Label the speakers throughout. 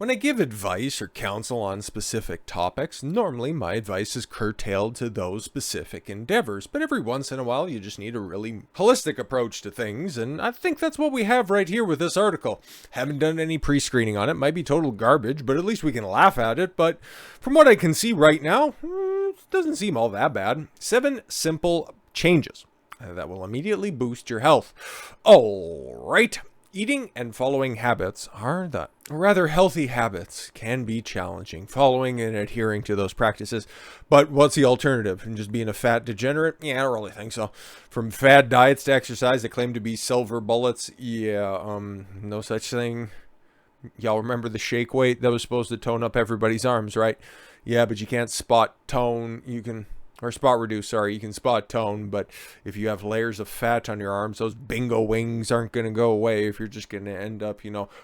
Speaker 1: When I give advice or counsel on specific topics, normally my advice is curtailed to those specific endeavors, but every once in a while you just need a really holistic approach to things, and I think that's what we have right here with this article. Haven't done any pre-screening on it, might be total garbage, but at least we can laugh at it, but from what I can see right now, it doesn't seem all that bad. 7 simple changes that will immediately boost your health. Alright. Eating and following habits are the rather healthy habits can be challenging, following and adhering to those practices. But what's the alternative? And just being a fat degenerate? Yeah, I don't really think so. From fad diets to exercise that claim to be silver bullets, no such thing. Y'all remember the shake weight that was supposed to tone up everybody's arms, right? Yeah, but you can't spot tone. Or spot reduce, sorry, you can spot tone, but if you have layers of fat on your arms, those bingo wings aren't going to go away if you're just going to end up,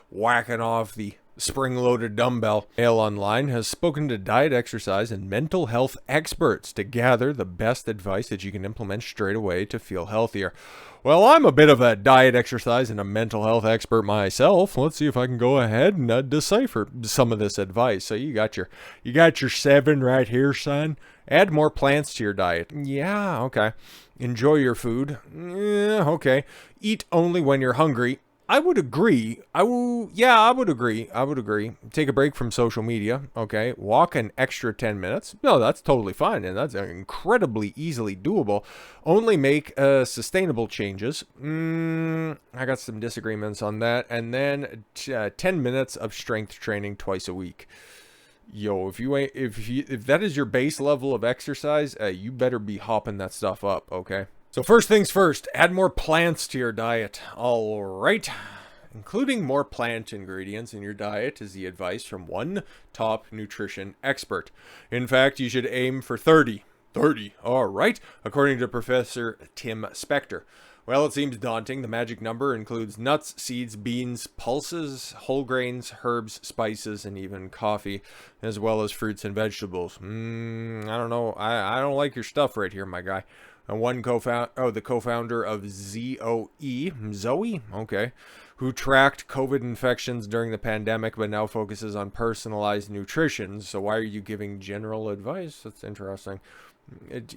Speaker 1: whacking off the spring-loaded dumbbell. Mail Online has spoken to diet, exercise, and mental health experts to gather the best advice that you can implement straight away to feel healthier. Well, I'm a bit of a diet, exercise, and a mental health expert myself. Let's see if I can go ahead and decipher some of this advice. So you got your 7 right here, son. Add more plants to your diet. Yeah, okay. Enjoy your food. Yeah, okay. Eat only when you're hungry. I would agree. I would agree. Take a break from social media. Okay. Walk an extra 10 minutes. No, that's totally fine. And that's incredibly easily doable. Only make sustainable changes. I got some disagreements on that. And then 10 minutes of strength training twice a week. Yo, if that is your base level of exercise, you better be hopping that stuff up, okay? So first things first, add more plants to your diet. All right. Including more plant ingredients in your diet is the advice from one top nutrition expert. In fact, you should aim for 30. 30, all right, according to Professor Tim Spector. Well, it seems daunting. The magic number includes nuts, seeds, beans, pulses, whole grains, herbs, spices, and even coffee, as well as fruits and vegetables. I don't know. I don't like your stuff right here, my guy. And the co-founder of Zoe, okay, who tracked COVID infections during the pandemic, but now focuses on personalized nutrition. So why are you giving general advice? That's interesting.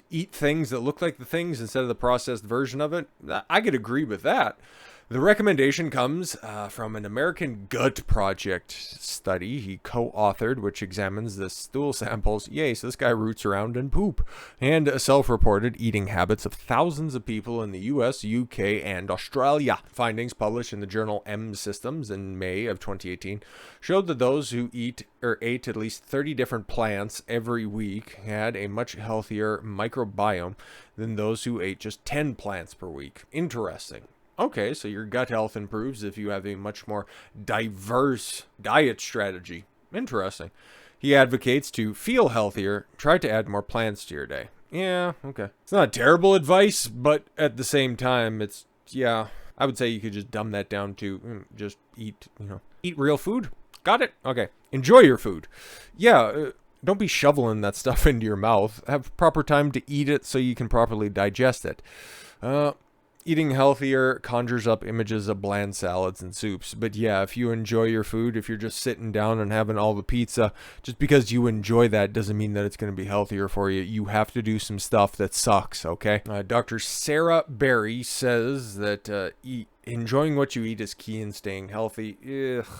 Speaker 1: Eat things that look like the things instead of the processed version of it. I could agree with that. The recommendation comes from an American Gut Project study he co-authored, which examines the stool samples. Yay, so this guy roots around in poop. And self-reported eating habits of thousands of people in the US, UK, and Australia. Findings published in the journal M Systems in May of 2018 showed that those who ate at least 30 different plants every week had a much healthier microbiome than those who ate just 10 plants per week. Interesting. Okay, so your gut health improves if you have a much more diverse diet strategy. Interesting. He advocates to feel healthier, try to add more plants to your day. Yeah, okay. It's not terrible advice, but at the same time, I would say you could just dumb that down to just eat real food. Got it? Okay. Enjoy your food. Yeah, don't be shoveling that stuff into your mouth. Have proper time to eat it so you can properly digest it. Eating healthier conjures up images of bland salads and soups. But yeah, if you enjoy your food, if you're just sitting down and having all the pizza, just because you enjoy that doesn't mean that it's going to be healthier for you. You have to do some stuff that sucks, okay? Dr. Sarah Berry says that enjoying what you eat is key in staying healthy.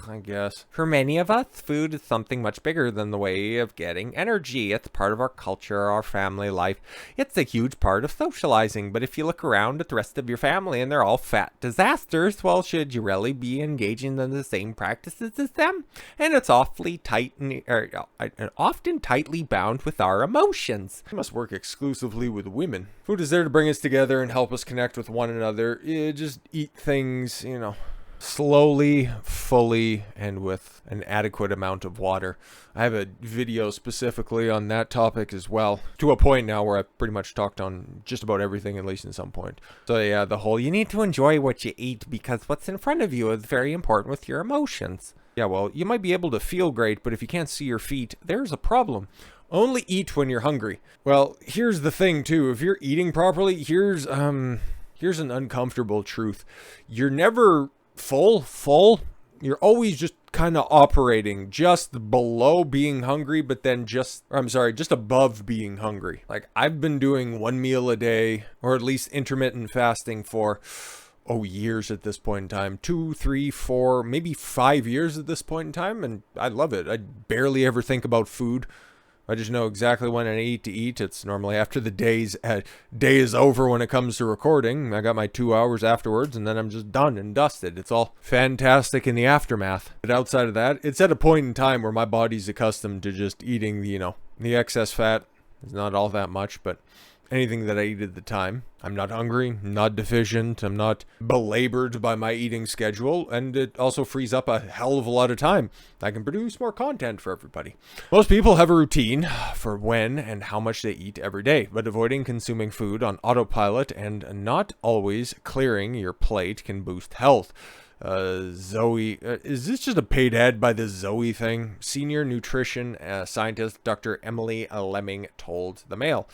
Speaker 1: I guess. For many of us, food is something much bigger than the way of getting energy. It's part of our culture, our family life. It's a huge part of socializing. But if you look around at the rest of your family and they're all fat disasters, well, should you really be engaging in the same practices as them? And it's often tightly bound with our emotions. It must work exclusively with women. Food is there to bring us together and help us connect with one another. Just eat things, slowly, fully, and with an adequate amount of water. I have a video specifically on that topic as well, to a point now where I've pretty much talked on just about everything, at least in some point. So yeah, the whole, you need to enjoy what you eat because what's in front of you is very important with your emotions. Yeah, well, you might be able to feel great, but if you can't see your feet, there's a problem. Only eat when you're hungry. Well, here's the thing too, if you're eating properly, here's an uncomfortable truth. You're never full you're always just kind of operating just below being hungry, but then just above being hungry. Like, I've been doing 1 meal a day, or at least intermittent fasting for years at this point in time. 2, 3, 4, maybe 5 years at this point in time, and I love it. I barely ever think about food. I just know exactly when I need to eat. It's normally after the day is over when it comes to recording. I got my 2 hours afterwards, and then I'm just done and dusted. It's all fantastic in the aftermath. But outside of that, it's at a point in time where my body's accustomed to just eating, the excess fat. It's not all that much, but anything that I eat at the time. I'm not hungry, not deficient, I'm not belabored by my eating schedule, and it also frees up a hell of a lot of time. I can produce more content for everybody. Most people have a routine for when and how much they eat every day, but avoiding consuming food on autopilot and not always clearing your plate can boost health. Zoe, is this just a paid ad by the Zoe thing? Senior nutrition scientist Dr. Emily Lemming told the Mail.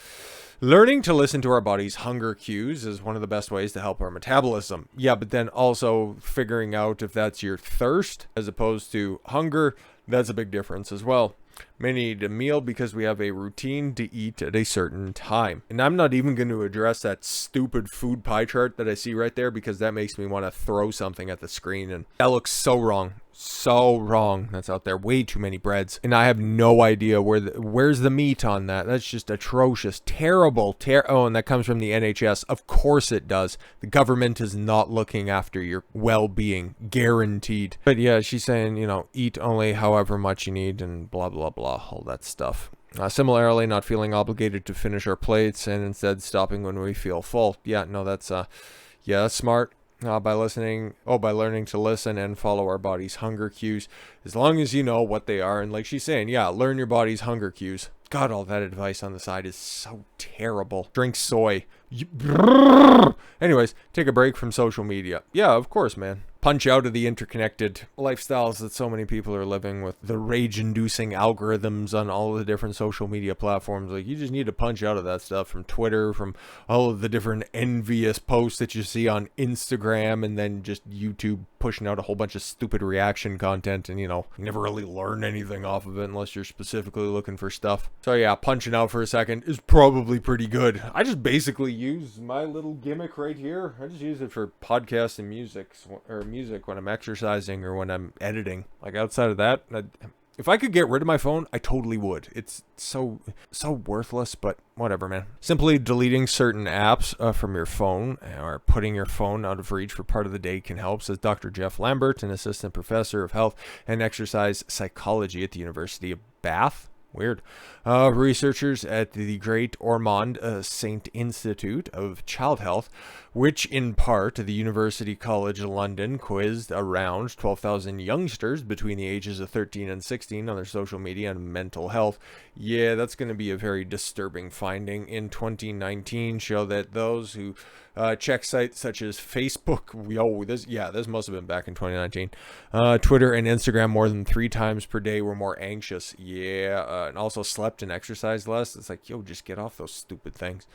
Speaker 1: Learning to listen to our body's hunger cues is one of the best ways to help our metabolism. Yeah, but then also figuring out if that's your thirst as opposed to hunger, that's a big difference as well. Many need a meal because we have a routine to eat at a certain time. And I'm not even going to address that stupid food pie chart that I see right there, because that makes me want to throw something at the screen. And that looks so wrong. So wrong. That's out there. Way too many breads. And I have no idea where's the meat on that. That's just atrocious. Terrible. And that comes from the NHS. Of course it does. The government is not looking after your well-being. Guaranteed. But yeah, she's saying, eat only however much you need and blah, blah, blah. All that stuff. Similarly, not feeling obligated to finish our plates and instead stopping when we feel full. Yeah, no, that's smart. By learning to listen and follow our body's hunger cues, as long as you know what they are. And like she's saying, learn your body's hunger cues. God, all that advice on the side is so terrible. Drink soy. Anyways, take a break from social media. Yeah, of course, man. Punch out of the interconnected lifestyles that so many people are living with, the rage-inducing algorithms on all of the different social media platforms. Like, you just need to punch out of that stuff from Twitter, from all of the different envious posts that you see on Instagram, and then just YouTube pushing out a whole bunch of stupid reaction content, and you never really learn anything off of it unless you're specifically looking for stuff. So yeah, punching out for a second is probably pretty good. I just basically use my little gimmick right here. I just use it for podcasts and music when I'm exercising or when I'm editing. Like, outside of that, if I could get rid of my phone, I totally would. It's so worthless, but whatever, man. Simply deleting certain apps from your phone or putting your phone out of reach for part of the day can help, says Dr. Jeff Lambert, an assistant professor of health and exercise psychology at the University of Bath. Weird. Researchers at the Great Ormond St. Institute of Child Health, which in part the University College London quizzed around 12,000 youngsters between the ages of 13 and 16 on their social media and mental health. Yeah, that's going to be a very disturbing finding. In 2019, show that those who check sites such as Facebook, this must have been back in 2019, Twitter and Instagram more than 3 times per day were more anxious. And also slept and exercised less. It's like, just get off those stupid things.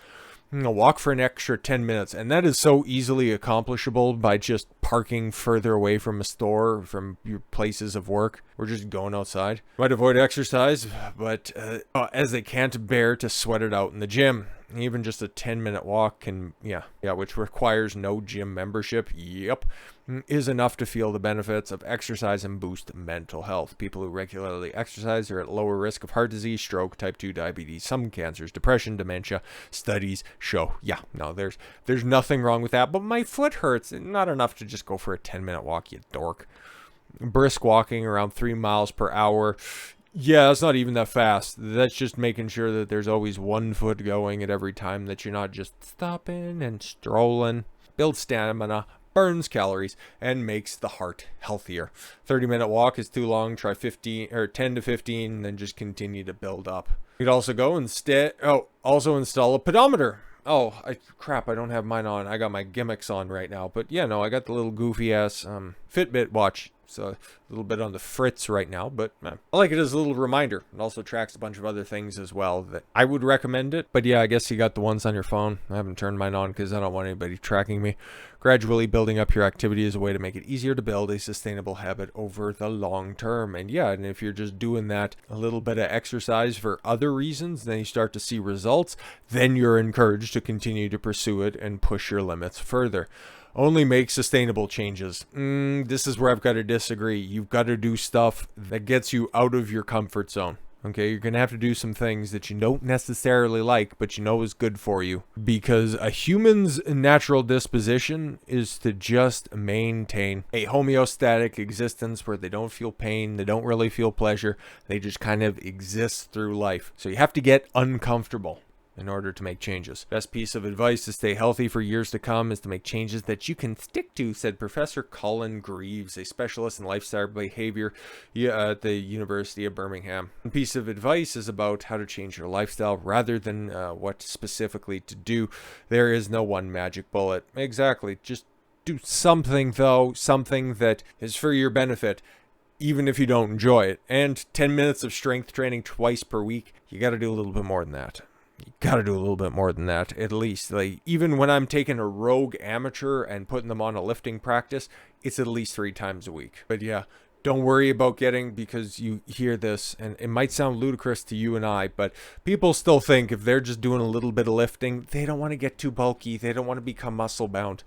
Speaker 1: Walk for an extra 10 minutes. And that is so easily accomplishable by just parking further away from a store, from your places of work, or just going outside. Might avoid exercise, but as they can't bear to sweat it out in the gym. Even just a 10-minute walk which requires no gym membership, is enough to feel the benefits of exercise and boost mental health. People who regularly exercise are at lower risk of heart disease, stroke, type 2 diabetes, some cancers, depression, dementia. Studies show. There's nothing wrong with that, but my foot hurts. Not enough to just go for a 10-minute walk, you dork. Brisk walking around 3 miles per hour. Yeah, that's not even that fast. That's just making sure that there's always one foot going at every time, that you're not just stopping and strolling. Builds stamina, burns calories, and makes the heart healthier. 30-minute walk is too long. Try 10 to 15, and then just continue to build up. You could also also install a pedometer. I don't have mine on. I got my gimmicks on right now. But I got the little goofy ass Fitbit watch. So a little bit on the fritz right now, but I like it as a little reminder. It also tracks a bunch of other things as well that I would recommend it. But yeah, I guess you got the ones on your phone. I haven't turned mine on because I don't want anybody tracking me. Gradually building up your activity is a way to make it easier to build a sustainable habit over the long term. And yeah, and if you're just doing that a little bit of exercise for other reasons, then you start to see results, then you're encouraged to continue to pursue it and push your limits further. Only make sustainable changes. This is where I've got to disagree. You've got to do stuff that gets you out of your comfort zone. Okay, you're going to have to do some things that you don't necessarily like, but you know is good for you. Because a human's natural disposition is to just maintain a homeostatic existence where they don't feel pain, they don't really feel pleasure, they just kind of exist through life. So you have to get uncomfortable in order to make changes. Best piece of advice to stay healthy for years to come is to make changes that you can stick to, said Professor Colin Greaves, a specialist in lifestyle behavior at the University of Birmingham. One piece of advice is about how to change your lifestyle rather than what specifically to do. There is no one magic bullet. Exactly. Just do something, though, something that is for your benefit, even if you don't enjoy it. And 10 minutes of strength training twice per week, you got to do a little bit more than that. You gotta do a little bit more than that, at least. Like, even when I'm taking a rogue amateur and putting them on a lifting practice, it's at least 3 times a week. But yeah, don't worry about getting, because you hear this, and it might sound ludicrous to you and I, but people still think if they're just doing a little bit of lifting, they don't want to get too bulky, they don't want to become muscle bound.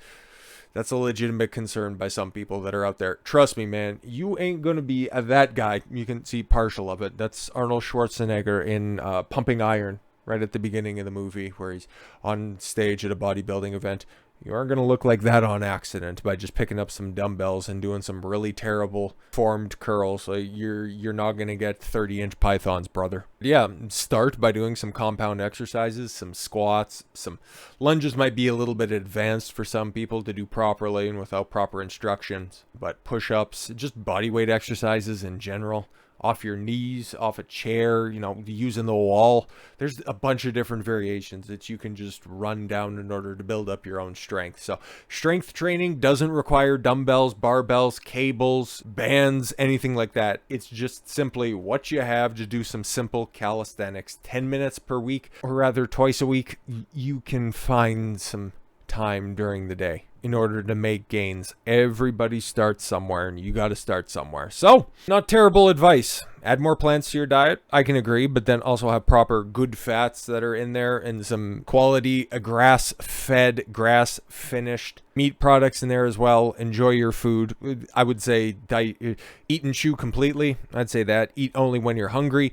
Speaker 1: That's a legitimate concern by some people that are out there. Trust me, man, you ain't going to be that guy. You can see partial of it. That's Arnold Schwarzenegger in Pumping Iron. Right at the beginning of the movie where he's on stage at a bodybuilding event. You aren't going to look like that on accident by just picking up some dumbbells and doing some really terrible formed curls. Like you're not going to get 30-inch pythons, brother. Yeah, start by doing some compound exercises, some squats, some lunges might be a little bit advanced for some people to do properly and without proper instructions. But push-ups, just body weight exercises in general. Off your knees, off a chair, using the wall. There's a bunch of different variations that you can just run down in order to build up your own strength. So strength training doesn't require dumbbells, barbells, cables, bands, anything like that. It's just simply what you have to do some simple calisthenics. 10 minutes per week, or rather twice a week, you can find some time during the day in order to make gains. Everybody starts somewhere, and you got to start somewhere. So, not terrible advice. Add more plants to your diet, I can agree, but then also have proper good fats that are in there and some quality grass-fed, grass-finished meat products in there as well. Enjoy your food. I would say eat and chew completely. I'd say that. Eat only when you're hungry.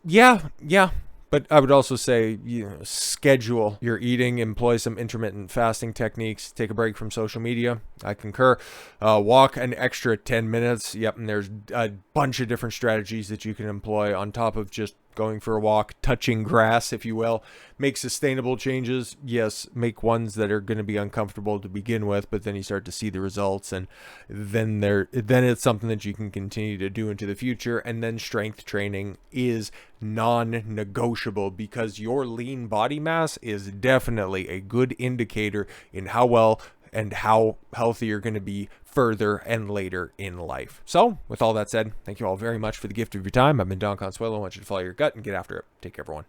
Speaker 1: Yeah. But I would also say, schedule your eating, employ some intermittent fasting techniques, take a break from social media. I concur. Walk an extra 10 minutes. Yep, and there's a bunch of different strategies that you can employ on top of just going for a walk, touching grass, if you will. Make sustainable changes. Yes, make ones that are going to be uncomfortable to begin with, but then you start to see the results, and then it's something that you can continue to do into the future. And then strength training is non-negotiable, because your lean body mass is definitely a good indicator in how well and how healthy you're going to be further and later in life. So, with all that said, thank you all very much for the gift of your time. I've been Don Consuelo. I want you to follow your gut and get after it. Take care, everyone.